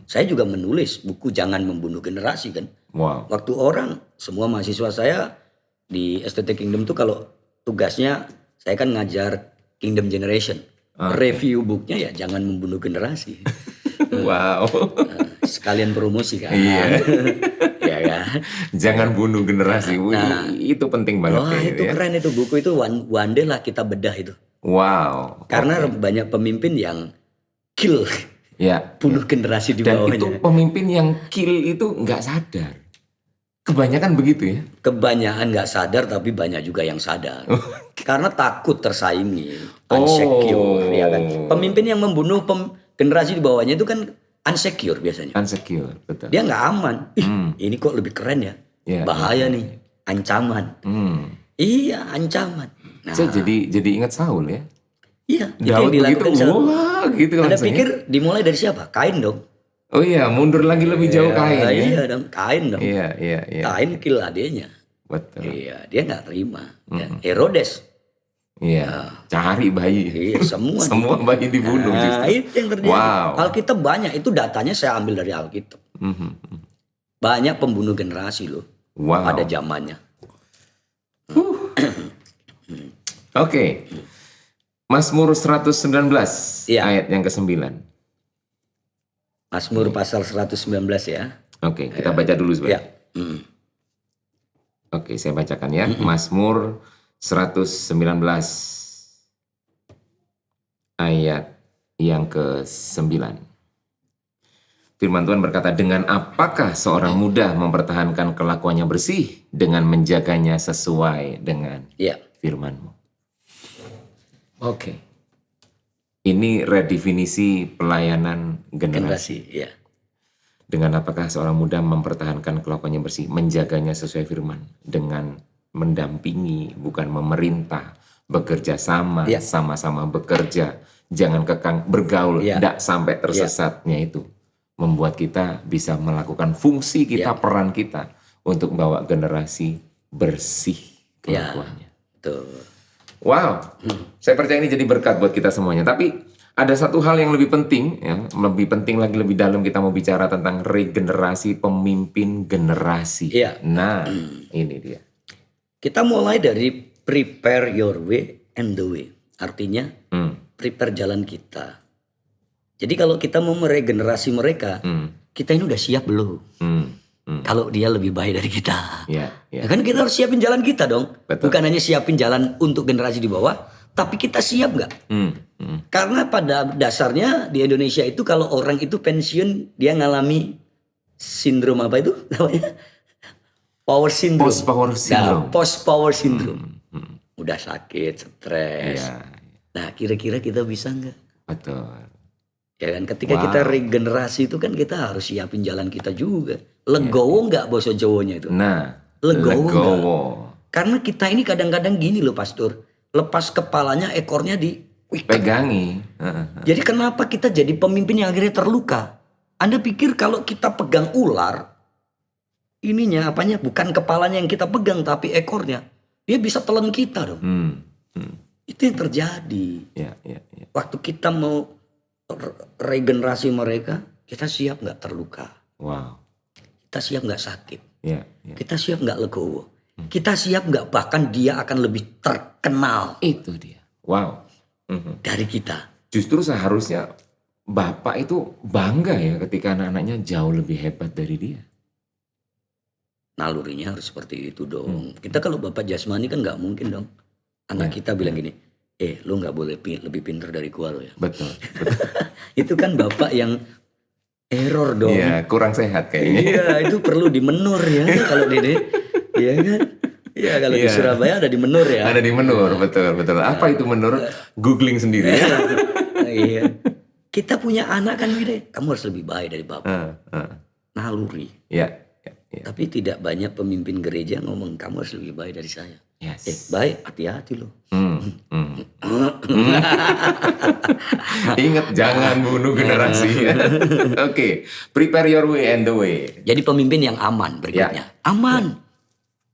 Saya juga menulis buku Jangan Membunuh Generasi kan. Wow. Waktu orang, semua mahasiswa saya di STT Kingdom tuh kalau tugasnya saya kan ngajar Kingdom Generation. Review booknya ya Jangan Membunuh Generasi. Wow. Sekalian promosi kan. Iya. Ya kan. Jangan bunuh generasi. Itu penting banget. Wah itu keren itu buku itu one day lah kita bedah itu. Wow. Karena banyak pemimpin yang kill. Bunuh generasi di bawahnya. Dan itu pemimpin yang kill itu nggak sadar. Kebanyakan begitu ya? Kebanyakan nggak sadar tapi banyak juga yang sadar. Karena takut tersaingi, insecure, ya kan. Pemimpin yang membunuh generasi di bawahnya itu kan insecure biasanya. Insecure, betul. Dia nggak aman. Ini kok lebih keren ya? Bahaya nih, ancaman. Iya, ancaman. Nah, saya jadi ingat Saul ya. Iya, itu Daud yang dilakukan Saul. Wah, gitu Anda langsung, pikir dimulai dari siapa? Kain dong. Oh iya, mundur lagi lebih jauh Kain ya. Iya dong, Kain dong. Iya. Kain kill adiknya. Betul. Iya, dia nggak terima. Ya. Herodes. Iya, cari bayi. Iya, semua Semua bayi dibunuh Nah, justru. itu yang terjadi. Wow. Alkitab banyak, itu datanya saya ambil dari Alkitab. Mhm. Banyak pembunuh generasi loh Wow. pada zamannya. Oke. Mazmur 119 Iya. ayat yang ke-9. Mazmur pasal 119 ya. Oke, kita baca dulu Ya. sebentar. Oke, saya bacakan ya. Mazmur 119 ayat yang ke-9. Firman Tuhan berkata, dengan apakah seorang muda mempertahankan kelakuannya bersih dengan menjaganya sesuai dengan Ya. firman-Mu. Oke. Ini redefinisi pelayanan generasi. Generasi, ya. Dengan apakah seorang muda mempertahankan kelakuannya bersih, menjaganya sesuai firman, dengan mendampingi, bukan memerintah, bekerja sama, Ya. sama-sama bekerja, jangan kekang bergaul, Ya. tidak sampai tersesatnya itu. Membuat kita bisa melakukan fungsi kita, Ya. peran kita, untuk membawa generasi bersih Ya. kelakuannya. Tuh. Wow, saya percaya ini jadi berkat buat kita semuanya. Tapi ada satu hal yang lebih penting, ya, lebih penting lagi, lebih dalam, kita mau bicara tentang regenerasi pemimpin generasi. Iya. Nah, ini dia. Kita mulai dari prepare your way and the way. Artinya prepare jalan kita. Jadi kalau kita mau meregenerasi mereka, kita ini udah siap belum? Kalau dia lebih baik dari kita. Ya, ya. Ya kan kita harus siapin jalan kita dong. Betul. Bukan hanya siapin jalan untuk generasi di bawah, tapi kita siap nggak? Karena pada dasarnya di Indonesia itu kalau orang itu pensiun, dia ngalami sindrom apa itu namanya? Power syndrome. Post power syndrome. Nah, post power syndrome. Udah sakit, stres. Ya, Nah, kira-kira kita bisa nggak? betul. Ya kan, ketika kita regenerasi itu kan kita harus siapin jalan kita juga. Legowo nggak bahasa Jawanya itu? Nah, Legowo. Karena kita ini kadang-kadang gini loh Pastor. Lepas kepalanya, ekornya Pegangi. Jadi kenapa kita jadi pemimpin yang akhirnya terluka? Anda pikir kalau kita pegang ular, ininya apanya bukan kepalanya yang kita pegang tapi ekornya. Dia bisa telan kita dong. Itu yang terjadi. Ya, ya, ya. Waktu kita mau regenerasi mereka, kita siap nggak terluka? Wow. Kita siap nggak sakit? Ya, ya. Kita siap nggak legowo? Kita siap nggak bahkan dia akan lebih terkenal Itu dia. Wow. dari kita? Justru seharusnya bapak itu bangga ya ketika anak-anaknya jauh lebih hebat dari dia. Nalurinya harus seperti itu dong. Kita kalau bapak jasmani kan nggak mungkin dong. Anak kita bilang gini, lu nggak boleh lebih pintar dari gua lo ya. Betul. Betul. Itu kan bapak yang error dong. Iya, kurang sehat kayaknya. Iya, itu perlu dimenur ya kalau Dede. Iya kan? Iya kalau di Iya. Surabaya ada di menur ya. Ada di menur, betul, betul. Apa itu menur? Googling sendiri ya. Iya. Kita punya anak kan gini, kamu harus lebih baik dari bapak. Naluri. Ya, ya, ya. Tapi tidak banyak pemimpin gereja ngomong kamu harus lebih baik dari saya. Yes. Baik, hati-hati loh. Ingat, jangan bunuh generasi. Oke, prepare your way and the way. Jadi pemimpin yang aman berikutnya. Aman.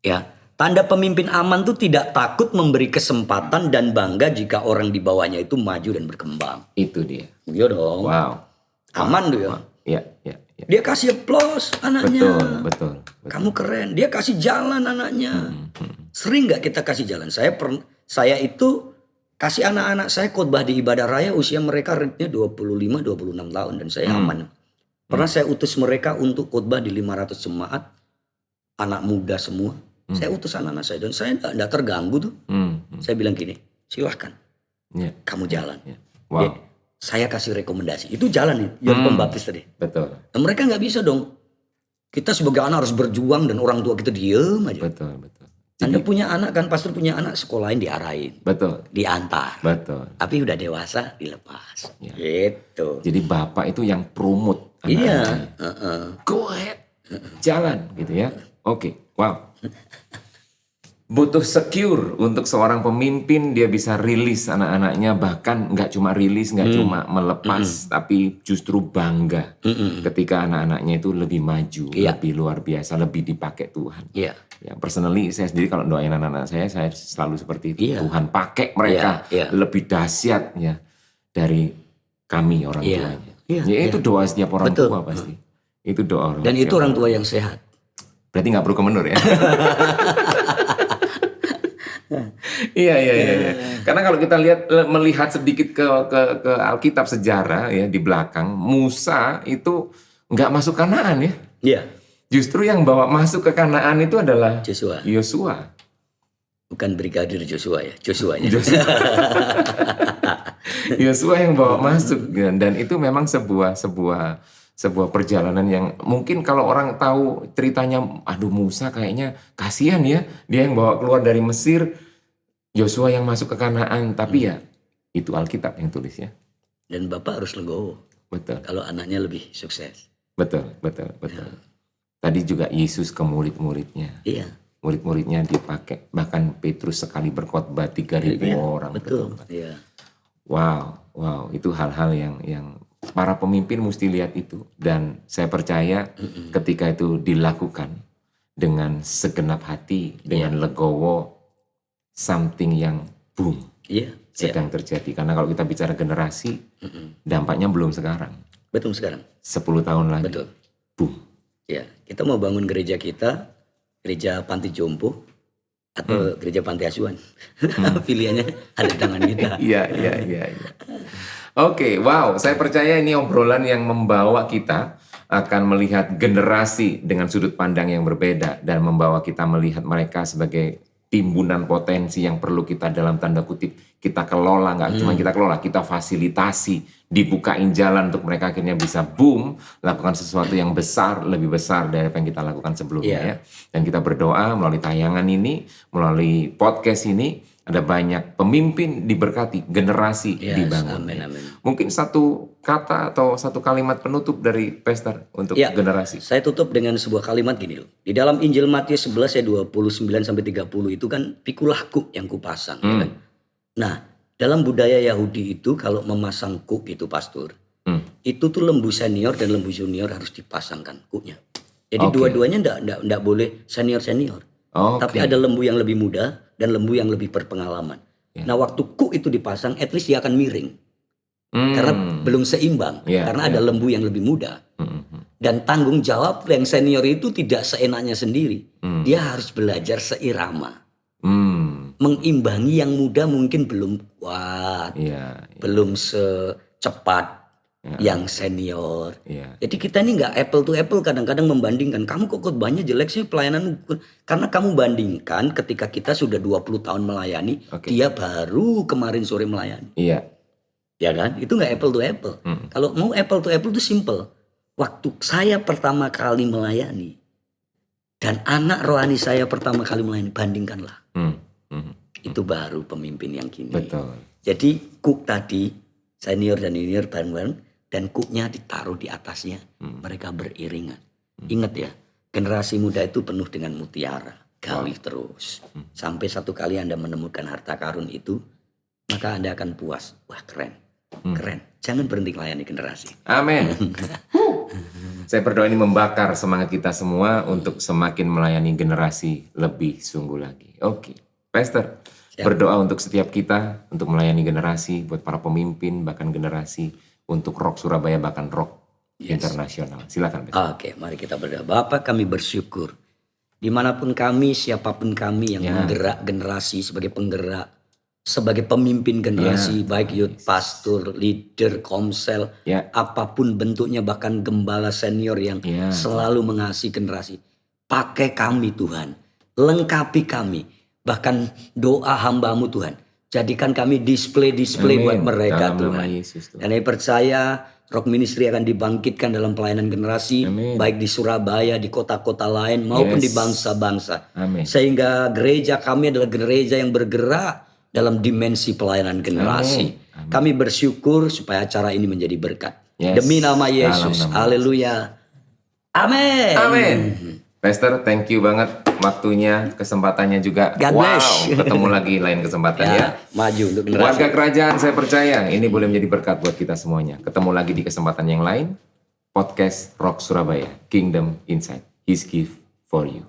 Ya. Tanda pemimpin aman tuh tidak takut memberi kesempatan dan bangga jika orang di bawahnya itu maju dan berkembang. Itu dia. Iya dong. Wow. Aman tuh ya. Ya, ya, ya. Dia kasih applause anaknya. Betul, betul. Kamu keren. Dia kasih jalan anaknya. Sering nggak kita kasih jalan? Saya itu kasih anak-anak saya khotbah di ibadah raya usia mereka rate-nya 25-26 tahun dan saya aman. Pernah saya utus mereka untuk khotbah di 500 jemaat, anak muda semua. Saya utus anak-anak saya dan saya enggak terganggu tuh. Saya bilang gini, silahkan Ya, kamu jalan. ya. Wow. Saya kasih rekomendasi. Itu jalan nih, John Pembaptis tadi. Betul, Dan mereka nggak bisa dong. Kita sebagai anak harus berjuang dan orang tua kita diem aja. betul, betul. Anda punya anak kan, pastor punya anak, sekolahin diarahin, Betul, diantar. betul. Tapi udah dewasa dilepas. Ya. Gitu. Jadi bapak itu yang promote Iya. anak-anaknya. Go ahead, jalan gitu ya. Oke, wow. butuh secure untuk seorang pemimpin, dia bisa rilis anak-anaknya, bahkan nggak cuma rilis, nggak cuma melepas, tapi justru bangga ketika anak-anaknya itu lebih maju, lebih luar biasa, lebih dipakai Tuhan. Iya. Ya, personally saya sendiri kalau doain anak-anak saya selalu seperti itu. Tuhan pakai mereka lebih dahsyat ya dari kami orang tuanya. Ya itu doa setiap orang tua pasti. Itu doa orang. Dan itu orang tua yang sehat. Berarti nggak perlu ke menur ya. Iya. Karena kalau kita melihat sedikit ke Alkitab sejarah ya di belakang, Musa itu nggak masuk Kanaan ya. Iya. Justru yang bawa masuk ke Kanaan itu adalah Yosua. Bukan Brigadir Joshua ya, Joshua-nya. Yosua yang bawa masuk, dan itu memang sebuah perjalanan yang mungkin kalau orang tahu ceritanya, aduh Musa kayaknya kasihan ya, dia yang bawa keluar dari Mesir, Yosua yang masuk ke Kanaan, tapi ya itu Alkitab yang tulis ya. Dan Bapak harus legowo. Betul. Kalau anaknya lebih sukses. Betul. Tadi juga Yesus ke murid-muridnya. Iya. Murid-muridnya dipakai, bahkan Petrus sekali berkhotbah 3.000 orang. Betul. Iya. Wow, itu hal-hal yang para pemimpin mesti lihat itu, dan saya percaya ketika itu dilakukan dengan segenap hati, dengan legowo, something yang boom sedang terjadi. Karena kalau kita bicara generasi, dampaknya belum sekarang. Betul sekarang. 10 tahun lagi. Betul. Boom. Ya, kita mau bangun gereja kita, gereja panti jompo atau gereja panti asuhan. Pilihannya ada di tangan kita. Iya. Oke, wow, saya percaya ini obrolan yang membawa kita akan melihat generasi dengan sudut pandang yang berbeda, dan membawa kita melihat mereka sebagai timbunan potensi yang perlu kita dalam tanda kutip kita kelola, nggak cuma kita kelola, kita fasilitasi, dibukain jalan untuk mereka akhirnya bisa boom, lakukan sesuatu yang besar, lebih besar dari apa yang kita lakukan sebelumnya ya. Dan kita berdoa melalui tayangan ini, melalui podcast ini, ada banyak pemimpin diberkati, generasi dibangun. Amin. Mungkin satu kata atau satu kalimat penutup dari Pastor untuk generasi. Saya tutup dengan sebuah kalimat gini loh. Di dalam Injil Matius 11 ayat 29-30 itu kan pikulah kuk yang kupasang. Ya kan? Nah, dalam budaya Yahudi itu kalau memasang kuk itu pastor, itu tuh lembu senior dan lembu junior harus dipasangkan kuknya. Jadi dua-duanya enggak boleh senior-senior. Tapi ada lembu yang lebih muda dan lembu yang lebih berpengalaman. Nah, waktu kuk itu dipasang, at least dia akan miring. Karena belum seimbang. Karena ada lembu yang lebih muda. Dan tanggung jawab yang senior itu tidak seenaknya sendiri. Dia harus belajar seirama. Mengimbangi yang muda mungkin belum kuat. Belum secepat yang senior. Jadi kita ini nggak apple to apple, kadang-kadang membandingkan. Kamu kok khotbahnya jelek sih, pelayanan. Karena kamu bandingkan ketika kita sudah 20 tahun melayani, dia baru kemarin sore melayani. Ya kan? Itu nggak apple to apple. Kalau mau apple to apple itu simple. Waktu saya pertama kali melayani dan anak rohani saya pertama kali melayani, bandingkanlah. Itu baru pemimpin yang kini. Betul. Jadi kuk tadi senior dan junior bareng-bareng, dan kuknya ditaruh di atasnya. Mereka beriringan. Ingat ya, generasi muda itu penuh dengan mutiara. Gali terus. Sampai satu kali Anda menemukan harta karun itu, maka Anda akan puas. Wah, keren. Keren. Jangan berhenti melayani generasi. Amin. Saya berdoa ini membakar semangat kita semua untuk semakin melayani generasi lebih sungguh lagi. Oke. Pastor, berdoa untuk setiap kita, untuk melayani generasi, buat para pemimpin, bahkan generasi, untuk Rock Surabaya, bahkan Rock internasional. Silakan, Pastor. Oke, mari kita berdoa. Bapak, kami bersyukur. Dimanapun kami, siapapun kami yang menggerak generasi sebagai penggerak, sebagai pemimpin generasi, baik youth pastor, leader, komsel, apapun bentuknya, bahkan gembala senior yang selalu mengasihi generasi. Pakai kami Tuhan, lengkapi kami. Bahkan doa hamba-Mu Tuhan, jadikan kami display buat mereka Tuhan. Dan saya percaya Rock Ministry akan dibangkitkan dalam pelayanan generasi, baik di Surabaya, di kota-kota lain maupun di bangsa-bangsa. Sehingga gereja kami adalah gereja yang bergerak dalam dimensi pelayanan generasi. Kami bersyukur supaya acara ini menjadi berkat. Demi nama Yesus. Haleluya. Amin. Pastor, thank you banget waktunya, kesempatannya juga. God bless. Wow, ketemu lagi lain kesempatan ya. Maju untuk generasi. Warga kerajaan, saya percaya ini boleh menjadi berkat buat kita semuanya. Ketemu lagi di kesempatan yang lain. Podcast Rock Surabaya, Kingdom Insight, His gift for you.